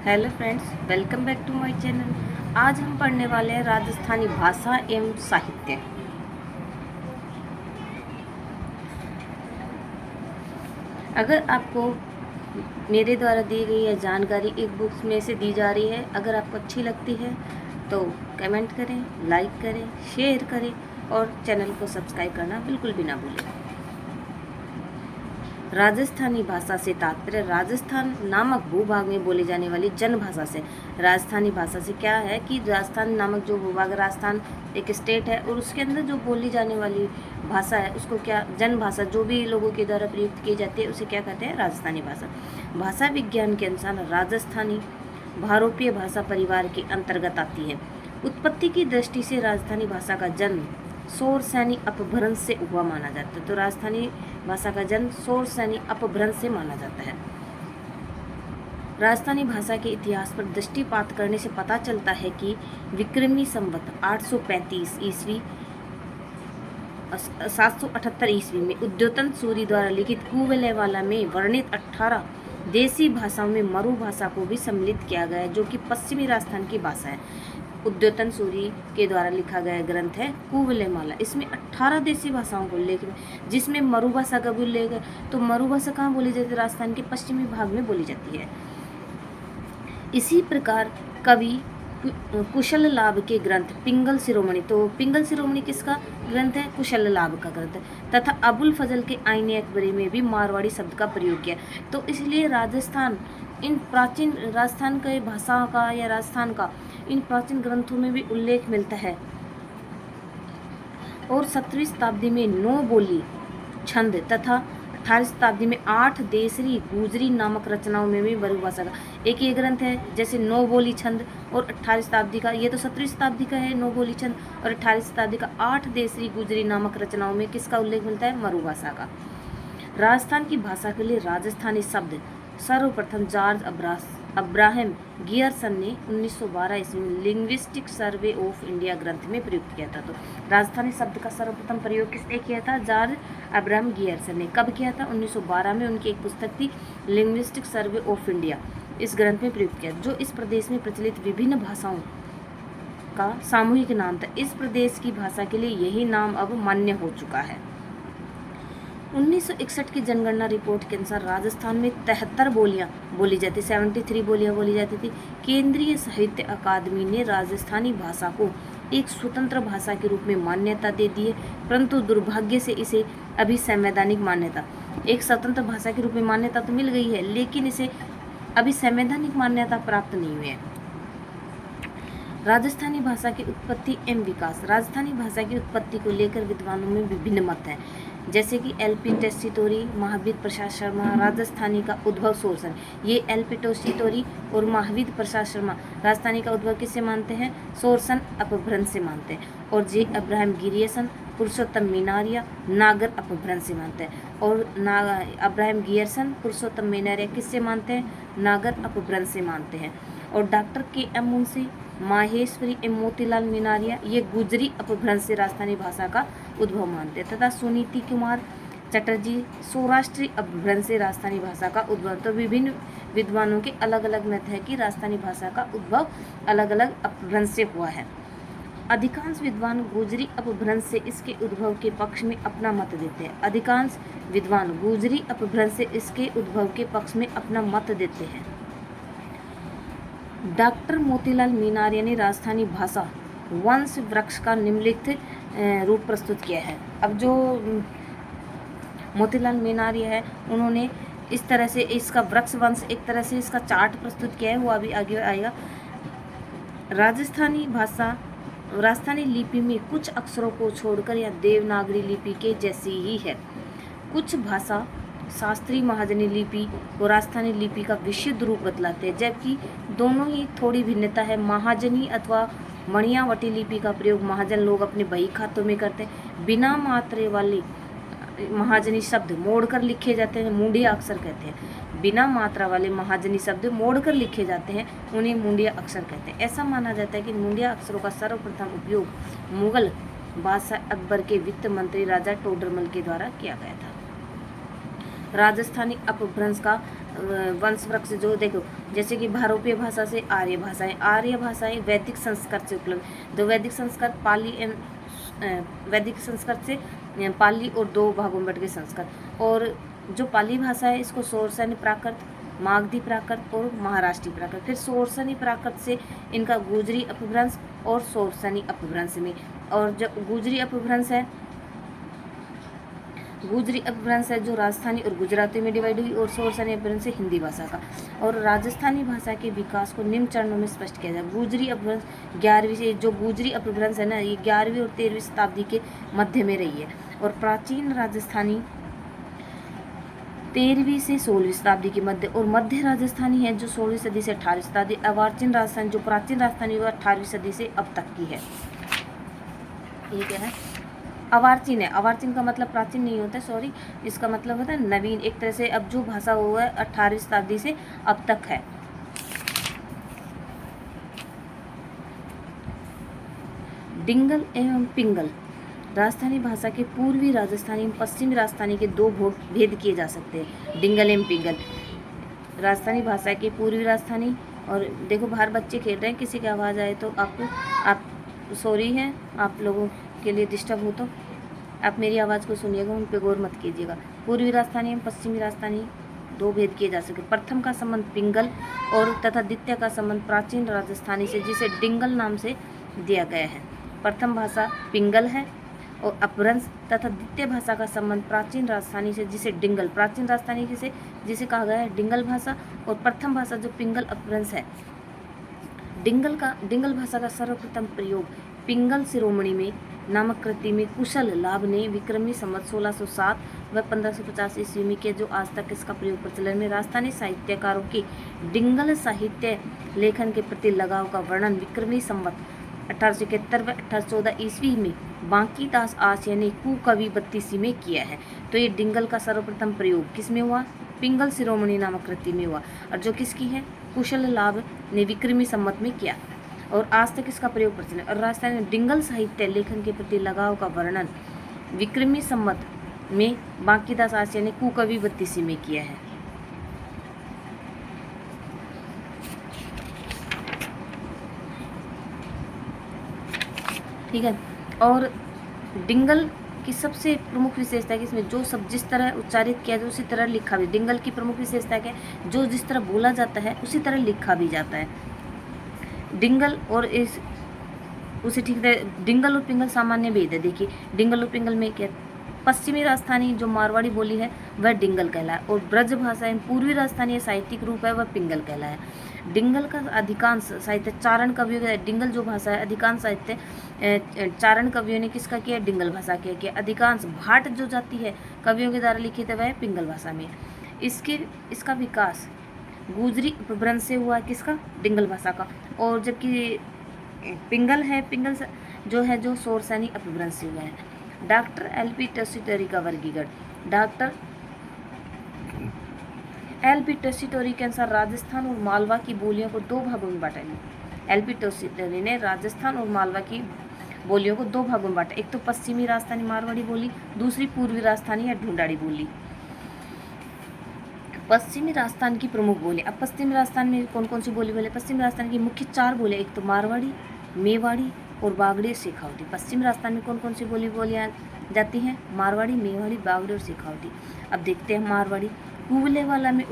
Hello friends, welcome back to my channel. आज हम पढ़ने वाले हैं राजस्थानी भाषा एवं साहित्य। अगर आपको मेरे द्वारा दी गई यह जानकारी एक बुक्स में से दी जा रही है, अगर आपको अच्छी लगती है तो कमेंट करें, लाइक करें, शेयर करें और चैनल को सब्सक्राइब करना बिल्कुल भी ना भूलें। राजस्थानी भाषा से तात्पर्य राजस्थान नामक भूभाग में बोली जाने वाली जनभाषा से। राजस्थानी भाषा से क्या है कि राजस्थान नामक जो भूभाग, राजस्थान एक स्टेट है और उसके अंदर जो बोली जाने वाली भाषा है उसको क्या जनभाषा, जो भी लोगों के द्वारा प्रयुक्त की जाती है उसे क्या कहते हैं, राजस्थानी भाषा। भाषा विज्ञान के अनुसार राजस्थानी भारोपीय भाषा परिवार के अंतर्गत आती है। उत्पत्ति की दृष्टि से राजस्थानी भाषा का जन्म सौर सैनी अपभ्रंश से हुआ माना जाता है। तो राजस्थानी भाषा का जन्म सौर सैनी अपभ्रंश से माना जाता है। राजस्थानी भाषा के इतिहास पर दृष्टिपात करने से पता चलता है कि विक्रमी संवत 835 ईस्वी 778 ईस्वी में उद्योतन सूरी द्वारा लिखित कुवलयवाला में वर्णित 18 देसी भाषाओं में मरु भाषा को भी सम्मिलित किया गया है, जो कि पश्चिमी राजस्थान की भाषा है। उद्योतन सूरी के द्वारा लिखा गया ग्रंथ है कुवलयमाला। इसमें 18 देसी भाषाओं को उल्लेख है, जिसमें मरु भाषा का भी उल्लेख है। तो मरु भाषा कहाँ बोली जाती है? राजस्थान के पश्चिमी भाग में बोली जाती है। इसी प्रकार कवि कुशल लाभ के ग्रंथ पिंगल शिरोमणि, तो पिंगल शिरोमणि किसका ग्रंथ है? कुशल लाभ का ग्रंथ है। तथा अबुल फजल के आईने अकबरी में भी मारवाड़ी शब्द का प्रयोग किया। तो इसलिए राजस्थान इन प्राचीन राजस्थान के भाषा का या राजस्थान का इन प्राचीन ग्रंथों में भी उल्लेख मिलता है। और 17वीं शताब्दी में 9 बोली छंद तथा 18वीं शताब्दी में 8 देसरी गुजरी नामक रचनाओं में भी मरु भाषा का एक ये ग्रंथ है। जैसे 9 बोली छंद और 18वीं शताब्दी का, ये तो 17वीं शताब्दी का है 9 बोली छंद, और 18वीं शताब्दी का 8 देसरी गुजरी नामक रचनाओं में किसका उल्लेख मिलता है? मरु भाषा का। राजस्थान की भाषा के लिए राजस्थानी शब्द सर्वप्रथम जॉर्ज अब्राहम गियरसन ने 1912 ईस्वी में लिंग्विस्टिक सर्वे ऑफ इंडिया ग्रंथ में प्रयुक्त किया था। तो राजस्थानी शब्द का सर्वप्रथम प्रयोग किसने किया था? जॉर्ज अब्राहम गियरसन ने। कब किया था? 1912 में। उनकी एक पुस्तक थी लिंग्विस्टिक सर्वे ऑफ इंडिया, इस ग्रंथ में प्रयुक्त किया, जो इस प्रदेश में प्रचलित विभिन्न भाषाओं का सामूहिक नाम था। इस प्रदेश की भाषा के लिए यही नाम अब मान्य हो चुका है। 1961 की जनगणना रिपोर्ट के अनुसार राजस्थान में 73 बोलियां बोली जाती, 73 बोलियां बोली जाती थी। केंद्रीय साहित्य अकादमी ने राजस्थानी भाषा को एक स्वतंत्र भाषा के रूप में मान्यता दे दी है, परंतु दुर्भाग्य से इसे अभी संवैधानिक मान्यता, एक स्वतंत्र भाषा के रूप में मान्यता तो मिल गई है, लेकिन इसे अभी संवैधानिक मान्यता प्राप्त नहीं हुई है। राजस्थानी भाषा की उत्पत्ति एवं विकास। राजस्थानी भाषा की उत्पत्ति को लेकर विद्वानों में विभिन्न मत हैं, जैसे कि एल.पी. टेस्टिटोरी, महावीर प्रसाद शर्मा। राजस्थानी का उद्भव सोर्सन, ये एल.पी. टेस्टिटोरी और महावीर प्रसाद शर्मा राजस्थानी का उद्भव किससे मानते हैं? सोर्सन अपभ्रंश से मानते हैं। और जे अब्राहम गिरियसन पुरुषोत्तम मीनारिया नागर अपभ्रंश से मानते हैं। और अब्राहम गियरसन पुरुषोत्तम मीनारिया किससे मानते हैं? नागर अपभ्रंश से मानते हैं। और डॉक्टर के एम मुंशी, माहेश्वरी एवं मोतीलाल मीनारिया ये गुजरी अपभ्रंश से राजस्थानी भाषा का उद्भव मानते हैं। तथा सुनीति कुमार चटर्जी सौराष्ट्रीय अपभ्रंश से राजस्थानी भाषा का उद्भव। तो विभिन्न विद्वानों के अलग अलग मत है कि राजस्थानी भाषा का उद्भव अलग अलग अपभ्रंश से हुआ है। अधिकांश विद्वान गुजरी अपभ्रंश से इसके उद्भव के पक्ष में अपना मत देते हैं। अधिकांश विद्वान गुजरी अपभ्रंश से इसके उद्भव के पक्ष में अपना मत देते हैं। डॉक्टर मोतीलाल मीनारिया ने राजस्थानी भाषा वंश वृक्ष का निम्नलिखित रूप प्रस्तुत किया है। अब जो मोतीलाल मीनारिया है उन्होंने इस तरह से इसका वृक्ष वंश एक तरह से इसका चार्ट प्रस्तुत किया है, वो अभी आगे आएगा। राजस्थानी लिपि में कुछ अक्षरों को छोड़कर यह देवनागरी लिपि के जैसी ही है। कुछ भाषा शास्त्रीय महाजनी लिपि और राजस्थानी लिपि का विशुद्ध रूप बतलाते हैं, जबकि दोनों ही थोड़ी भिन्नता है। महाजनी अथवा मणियावटी लिपि का प्रयोग महाजन लोग अपने बही खातों में करते हैं। बिना मात्रे वाले महाजनी शब्द मोड़कर लिखे जाते हैं, मुंडिया अक्षर कहते हैं। बिना मात्रा वाले महाजनी शब्द मोड़कर लिखे जाते हैं, उन्हें मुंडिया अक्षर कहते हैं। ऐसा माना जाता है कि मुंडिया अक्षरों का सर्वप्रथम उपयोग मुगल बादशाह अकबर के वित्त मंत्री राजा टोडरमल के द्वारा किया गया था। राजस्थानी अपभ्रंश का वंश वृक्ष जो देखो, जैसे कि भारोपीय भाषा से आर्य भाषाएं वैदिक संस्कृत से उपलब्ध। दो वैदिक संस्कृत पाली वैदिक संस्कृत से पाली और दो भागों में बट गए संस्कृत। और जो पाली भाषा है इसको सोरसनी प्राकृत, मागधी प्राकृत और महाराष्ट्री प्राकृत। फिर सोरसनी प्राकृत से इनका गुजरी अपभ्रंश और सोरसनी अपभ्रंश में। और जो गुजरी अपभ्रंश है जो राजस्थानी और गुजराती में डिवाइड हुई, और सोरसनी अपभ्रंश है हिंदी भाषा का। और राजस्थानी भाषा के विकास को निम्न चरणों में स्पष्ट किया जाए। गुजरी अपभ्रंश 11वीं से, जो गुजरी अपभ्रंश है ना, ये 11वीं और 13वीं शताब्दी के मध्य में रही है। और प्राचीन राजस्थानी 13वीं से 16वीं शताब्दी के मध्य, और मध्य राजस्थानी है जो 16वीं सदी से 18वीं शताब्दी। अर्वाचीन राजस्थानी जो प्राचीन राजस्थानी वो 18वीं सदी से अब तक की है। ये क्या है? अर्वाचीन है। अर्वाचीन का मतलब प्राचीन नहीं होता, सॉरी, इसका मतलब होता है नवीन। एक तरह से अब जो भाषा हुआ है 18वीं शताब्दी से अब तक है। डिंगल एवं पिंगल राजस्थानी भाषा के पूर्वी राजस्थानी एवं पश्चिमी राजस्थानी के दो भेद किए जा सकते हैं। डिंगल एवं पिंगल राजस्थानी भाषा के पूर्वी राजस्थानी। और देखो बाहर बच्चे खेल रहे हैं, किसी की आवाज़ आए तो आप सॉरी है, आप लोगों के लिए डिस्टर्ब हो तो आप मेरी आवाज़ को सुनिएगा, उन पर गौर मत कीजिएगा। पूर्वी राजस्थानी एवं पश्चिमी राजस्थानी दो भेद किए जा सके। प्रथम का संबंध पिंगल और तथा द्वितीय का संबंध प्राचीन राजस्थानी से, जिसे डिंगल नाम से दिया गया है। प्रथम भाषा पिंगल है और अपभ्रंश, तथा द्वितीय भाषा का संबंध प्राचीन राजस्थानी से, जिसे डिंगल, प्राचीन राजस्थानी से जिसे कहा गया है डिंगल भाषा। और प्रथम भाषा जो पिंगल अपभ्रंश है। डिंगल भाषा का सर्वप्रथम प्रयोग पिंगल शिरोमणि में नामक कृति में कुशल लाभ ने विक्रमी संवत 1607 व 1550 ईस्वी में किया, जो आज तक इसका प्रयोग प्रचलन में। राजस्थानी साहित्यकारों की डिंगल साहित्य लेखन के प्रति लगाव का वर्णन विक्रमी संवत 1871 व 1814 ईस्वी में बांकीदास आर्य ने कुकवि 32 में किया है। तो ये डिंगल का सर्वप्रथम प्रयोग किस में हुआ? पिंगल शिरोमणि नामक कृति में हुआ, और जो किसकी है? कुशल लाभ ने विक्रमी संवत में किया, और आज तक इसका प्रयोग प्रचलन। और राजस्थान में डिंगल साहित्य लेखन के प्रति लगाव का वर्णन विक्रमी संवत में बांकीदास आर्य ने कुकवि 32 में किया है। ठीक है। और डिंगल की सबसे प्रमुख विशेषता है कि इसमें जो सब जिस तरह उच्चारित किया जाए उसी तरह लिखा भी। डिंगल की प्रमुख विशेषता है कि जो जिस तरह बोला जाता है उसी तरह लिखा भी जाता है। डिंगल और इस उसे ठीक है, डिंगल और पिंगल सामान्य भेद है। देखिए डिंगल और पिंगल में क्या, पश्चिमी राजस्थानी जो मारवाड़ी बोली है वह डिंगल कहलाए, और ब्रज भाषा एवं पूर्वी राजस्थानी साहित्यिक रूप है वह पिंगल कहलाए। डिंगल का अधिकांश साहित्य चारण कवियों का, डिंगल जो भाषा है अधिकांश साहित्य चारण कवियों ने किसका किया? डिंगल भाषा का किया। अधिकांश भाट जो जाती है कवियों के द्वारा लिखित है वह पिंगल भाषा में। इसका विकास गुजरी अपभ्रंश से हुआ, किसका? डिंगल भाषा का। और जबकि पिंगल है, पिंगल जो है जो सोरसनी अपभ्रंश से हुआ है। Doctor LP. टेस्सीटोरी का वर्गीकरण। Doctor LP. टेस्सीटोरी के अनुसार राजस्थान और मालवा की बोलियों को दो भागों में बांटा है। एल.पी. टेस्सीटोरी ने राजस्थान और मालवा की बोलियों को दो भागों में बांटा। एक तो पश्चिमी राजस्थानी मारवाड़ी बोली, दूसरी पूर्वी राजस्थानी या ढूंढाड़ी बोली। पश्चिमी राजस्थान की प्रमुख बोली। अब पश्चिमी राजस्थान में कौन कौन सी बोली बोले? पश्चिमी राजस्थान की मुख्य 4 बोले, एक तो मारवाड़ी, मेवाड़ी और बागड़ी, शेखावटी। पश्चिम राजस्थान में कौन कौन सी बोलियाँ जाती हैं? मारवाड़ी, मेवाड़ी, बागड़ी और शेखावटी। अब देखते हैं मारवाड़ी। कुबलेवाला में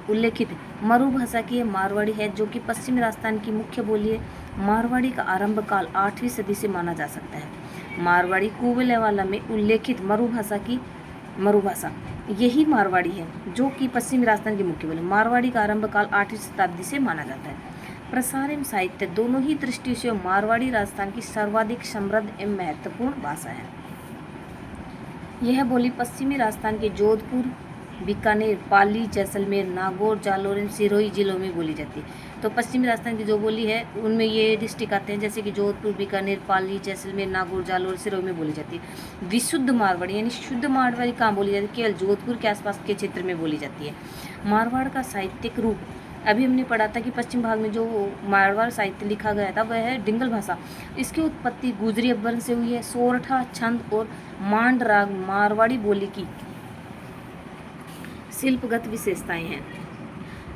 उल्लेखित मरु भाषा की मारवाड़ी है, जो कि पश्चिमी राजस्थान की मुख्य बोली है। मारवाड़ी का आरंभ काल 8वीं सदी से माना जा सकता है। मारवाड़ी कुबलेवाला में उल्लेखित मरु भाषा यही मारवाड़ी है, जो कि पश्चिमी राजस्थान की मुख्य बोली। मारवाड़ी का आरंभ काल 8वीं शताब्दी से माना जाता है। प्रसार एवं साहित्य दोनों ही दृष्टि से मारवाड़ी राजस्थान की सर्वाधिक समृद्ध एवं महत्वपूर्ण भाषा है। यह बोली पश्चिमी राजस्थान के जोधपुर, बीकानेर, पाली, जैसलमेर, नागौर, जालोर एवं सिरोही जिलों में बोली जाती है। तो पश्चिमी राजस्थान की जो बोली है उनमें ये डिस्ट्रिक्ट आते हैं, जैसे कि जोधपुर, बीकानेर, पाली, जैसलमेर, नागौर, जालोर, सिरोही में बोली जाती है। विशुद्ध मारवाड़ी यानी शुद्ध मारवाड़ी कहाँ बोली जाती है? केवल जोधपुर के आसपास के क्षेत्र में बोली जाती है। मारवाड़ का साहित्यिक रूप, अभी हमने पढ़ा था कि पश्चिम भाग में जो मारवाड़ साहित्य लिखा गया था वह है डिंगल भाषा। इसकी उत्पत्ति गुजरी अपभ्रंश से हुई है। सोरठा छंद और मांड राग मारवाड़ी बोली की शिल्पगत विशेषताएं हैं।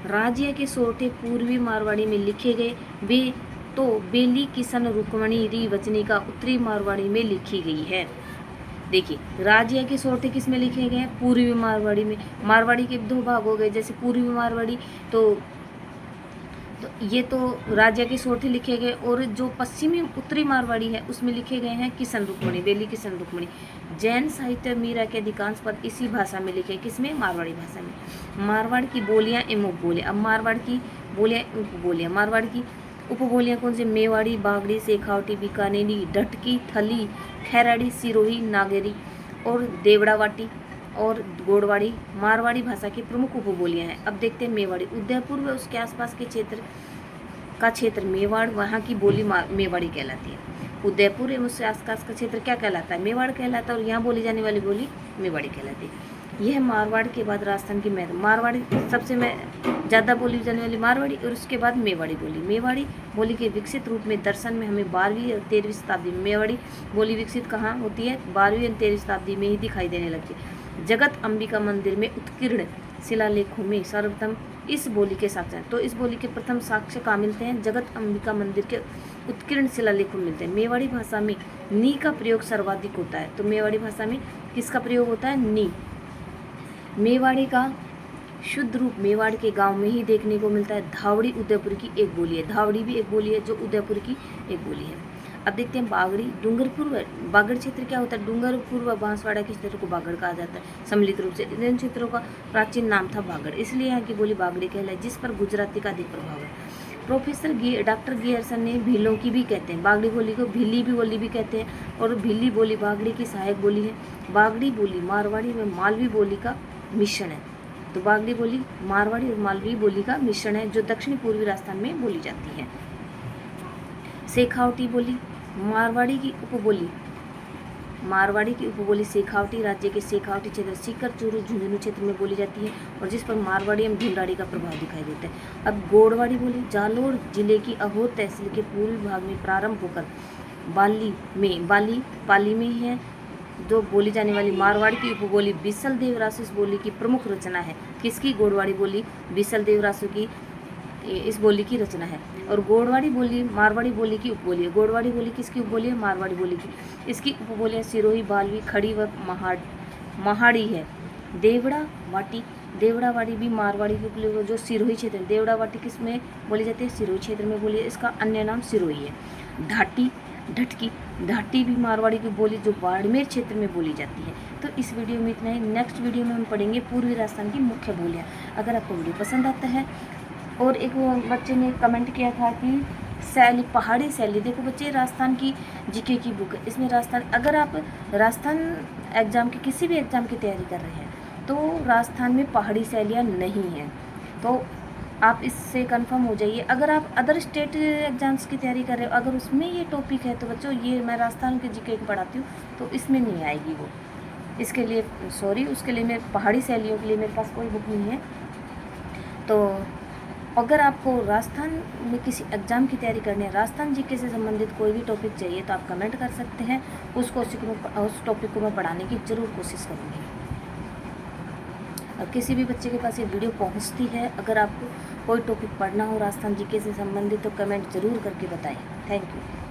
राज्य के सोरठे पूर्वी मारवाड़ी में लिखे गए, वे तो बेली किशन रुक्मणी री वचनिका उत्तरी मारवाड़ी में लिखी गई है। देखिए राज्य के सोरठे किस में लिखे गए हैं? पूर्वी मारवाड़ी में। मारवाड़ी के दो भाग हो गए, जैसे पूर्वी मारवाड़ी तो ये तो राज्य के सोरठे लिखे गए, और जो पश्चिमी उत्तरी मारवाड़ी है उसमें लिखे गए हैं किशन रुक्मणी, बेली किशन रुक्मणी। जैन साहित्य मीरा के अधिकांश पद इसी भाषा में लिखे, किसमें? मारवाड़ी भाषा में। मारवाड़ की बोलियां एवं उपबोलियां। अब मारवाड़ की बोलियां उपबोलियां, मारवाड़ की उपबोलियां कौन से? मेवाड़ी, बागड़ी, शेखावटी, बीकानेरी, ढटकी, थली, खैराड़ी, सिरोही, नागेरी और देवड़ावाटी और गोड़वाड़ी मारवाड़ी भाषा की प्रमुख उपबोलियां हैं। अब देखते हैं मेवाड़ी। उदयपुर व उसके आसपास के क्षेत्र मेवाड़, वहाँ की बोली मेवाड़ी कहलाती है। उदयपुर एवं उसके आसपास का क्षेत्र क्या कहलाता है? मेवाड़ कहलाता है, और यहाँ बोली जाने वाली बोली मेवाड़ी कहलाती है। यह मारवाड़ के बाद राजस्थान की मारवाड़ी सबसे ज़्यादा बोली जाने वाली मारवाड़ी, और उसके बाद मेवाड़ी बोली। मेवाड़ी बोली के विकसित रूप में दर्शन में हमें 12वीं और 13वीं शताब्दी में मेवाड़ी बोली विकसित कहाँ होती है? 12वीं और 13वीं शताब्दी में ही दिखाई देने लगती है। जगत अंबिका मंदिर में उत्कीर्ण शिलालेखों में सर्वप्रथम इस बोली के साक्ष्य हैं। तो इस बोली के प्रथम साक्ष्य कहाँ मिलते हैं? जगत अंबिका मंदिर के उत्कीर्ण शिलालेखों में मिलते हैं। मेवाड़ी भाषा में नी का प्रयोग सर्वाधिक होता है। तो मेवाड़ी भाषा में किसका प्रयोग होता है? नी। मेवाड़ी का शुद्ध रूप मेवाड़ के गांव में ही देखने को मिलता है। धावड़ी उदयपुर की एक बोली है। धावड़ी भी एक बोली है जो उदयपुर की एक बोली है। अब देखते हैं बागड़ी। डूंगरपुर व बागड़ क्षेत्र क्या होता है? डूंगरपुर व बांसवाड़ा के क्षेत्र को बागड़ कहा जाता है सम्मिलित रूप से। इन क्षेत्रों का प्राचीन नाम था बागड़, इसलिए यहाँ की बोली बागड़ी कहलाई, जिस पर गुजराती का अधिक प्रभाव है। प्रोफेसर डॉक्टर गियरसन ने भीलों की भी कहते हैं, बागड़ी बोली को भीली भी बोली भी कहते हैं, और भीली बोली बागड़ी की सहायक बोली है। बागड़ी बोली मारवाड़ी व मालवी बोली का मिश्रण है। तो बागड़ी बोली मारवाड़ी और मालवी बोली का मिश्रण है, जो दक्षिणी पूर्वी राजस्थान में बोली जाती है। शेखावटी बोली मारवाड़ी की उपबोली शेखावटी राज्य के शेखावटी क्षेत्र सीकर, चूरू, झुंझुनू क्षेत्र में बोली जाती है, और जिस पर मारवाड़ी एवं ढूंढाड़ी का प्रभाव दिखाई देता है। अब गोड़वाड़ी बोली जालोर जिले की अहोर तहसील के पूर्वी भाग में प्रारंभ होकर पाली में है। जो बोली जाने वाली मारवाड़ी की उपबोली बिसल देवरासु इस बोली की प्रमुख रचना है। किसकी? गोड़वाड़ी बोली बिसल देवरासु की इस बोली की रचना है। और गोड़वाड़ी बोली मारवाड़ी बोली की उपबोली है। गोड़वाड़ी बोली किसकी उपबोली है? मारवाड़ी बोली की। इसकी उपबोलियाँ सिरोही, बालवी, खड़ी व महाड़ी है। देवड़ावाटी भी मारवाड़ी की उपबोली, जो सिरोही क्षेत्र है। देवड़ावाटी किस में बोली जाती है? सिरोही क्षेत्र में बोली है। इसका अन्य नाम सिरोही है। ढाटी भी मारवाड़ी की बोली, जो बाड़मेर क्षेत्र में बोली जाती है। तो इस वीडियो में इतना ही। नेक्स्ट वीडियो में हम पढ़ेंगे पूर्वी राजस्थान की मुख्य बोलियाँ। अगर आपको वीडियो पसंद आता है, और एक बच्चे ने कमेंट किया था कि शैली, पहाड़ी शैली, देखो बच्चे राजस्थान की जीके की बुक है, इसमें राजस्थान, अगर आप राजस्थान एग्जाम की किसी भी एग्जाम की तैयारी कर रहे हैं तो राजस्थान में पहाड़ी शैलियाँ नहीं हैं, तो आप इससे कंफर्म हो जाइए। अगर आप अदर स्टेट एग्जाम्स की तैयारी कर रहे हो, अगर उसमें ये टॉपिक है, तो बच्चों ये मैं राजस्थान के जीके की पढ़ाती हूँ, तो इसमें नहीं आएगी वो। इसके लिए सॉरी, उसके लिए मैं पहाड़ी शैलियों के लिए मेरे पास कोई बुक नहीं है। तो अगर आपको राजस्थान में किसी एग्ज़ाम की तैयारी करनी है, राजस्थान जीके से संबंधित कोई भी टॉपिक चाहिए, तो आप कमेंट कर सकते हैं। उस टॉपिक को मैं पढ़ाने की ज़रूर कोशिश करूँगी। और किसी भी बच्चे के पास ये वीडियो पहुँचती है, अगर आपको कोई टॉपिक पढ़ना हो राजस्थान जीके से संबंधित, तो कमेंट ज़रूर करके बताएं। Thank you.